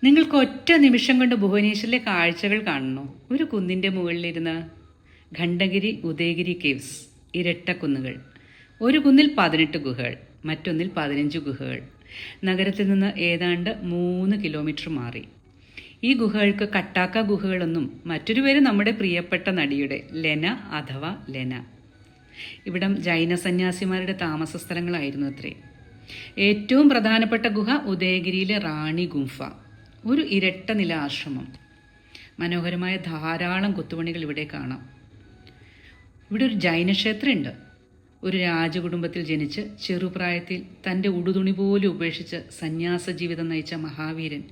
നിങ്ങൾക്ക് ഒറ്റ നിമിഷം കൊണ്ട് ഭുവനേശ്വരിലെ കാഴ്ചകൾ കാണുന്നു. ഒരു കുന്നിൻ്റെ മുകളിലിരുന്ന് ഖണ്ഡഗിരി ഉദയഗിരി കേവ്സ്, ഇരട്ടക്കുന്നുകൾ. ഒരു കുന്നിൽ 18 ഗുഹകൾ, മറ്റൊന്നിൽ 15 ഗുഹകൾ. നഗരത്തിൽ നിന്ന് ഏതാണ്ട് 3 കിലോമീറ്റർ മാറി. ഈ ഗുഹകൾക്ക് കട്ടാക്ക ഗുഹകളെന്നും മറ്റൊരു പേര് നമ്മുടെ പ്രിയപ്പെട്ട നടിയുടെ ലെന അഥവാ ലെന. ഇവിടം ജൈന സന്യാസിമാരുടെ താമസ സ്ഥലങ്ങളായിരുന്നു അത്രേ. ഏറ്റവും പ്രധാനപ്പെട്ട ഗുഹ ഉദയഗിരിയിലെ റാണി ഗുംഫ, ഒരു ഇരട്ട നില ആശ്രമം. മനോഹരമായ ധാരാളം കൊത്തുപണികൾ ഇവിടെ കാണാം. ഇവിടെ ഒരു ജൈനക്ഷേത്രമുണ്ട്. ഒരു രാജകുടുംബത്തിൽ ജനിച്ച് ചെറുപ്രായത്തിൽ തൻ്റെ ഉടുതുണി പോലും ഉപേക്ഷിച്ച് സന്യാസ ജീവിതം നയിച്ച മഹാവീരൻ,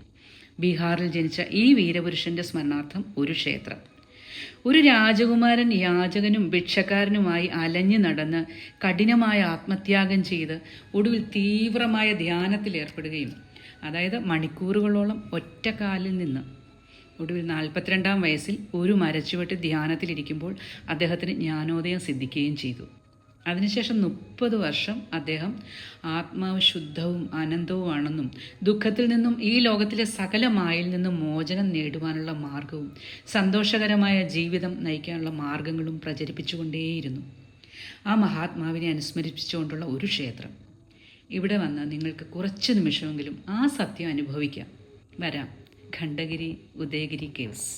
ബീഹാറിൽ ജനിച്ച ഈ വീരപുരുഷന്റെ സ്മരണാർത്ഥം ഒരു ക്ഷേത്രം. ഒരു രാജകുമാരൻ യാചകനും ഭിക്ഷക്കാരനുമായി അലഞ്ഞു നടന്ന് കഠിനമായ ആത്മത്യാഗം ചെയ്ത് ഒടുവിൽ തീവ്രമായ ധ്യാനത്തിൽ ഏർപ്പെടുകയും, അതായത് മണിക്കൂറുകളോളം ഒറ്റ കാലിൽ നിന്ന് ഒടുവിൽ 42-ാം വയസ്സിൽ ഒരു മരച്ചുവട്ടി ധ്യാനത്തിലിരിക്കുമ്പോൾ അദ്ദേഹത്തിന് ജ്ഞാനോദയം സിദ്ധിക്കുകയും ചെയ്തു. അതിനുശേഷം 30 വർഷം അദ്ദേഹം ആത്മാവ് ശുദ്ധവും അനന്തവുമാണെന്നും ദുഃഖത്തിൽ നിന്നും ഈ ലോകത്തിലെ സകല മായയിൽ നിന്നും മോചനം നേടുവാനുള്ള മാർഗവും സന്തോഷകരമായ ജീവിതം നയിക്കാനുള്ള മാർഗങ്ങളും പ്രചരിപ്പിച്ചുകൊണ്ടേയിരുന്നു. ആ മഹാത്മാവിനെ അനുസ്മരിപ്പിച്ചുകൊണ്ടുള്ള ഒരു ക്ഷേത്രം. ഇവിടെ വന്ന് നിങ്ങൾക്ക് കുറച്ച് നിമിഷമെങ്കിലും ആ സത്യം അനുഭവിക്കാം. വരാം. ഖണ്ഡഗിരി ഉദയഗിരി കേവ്സ്.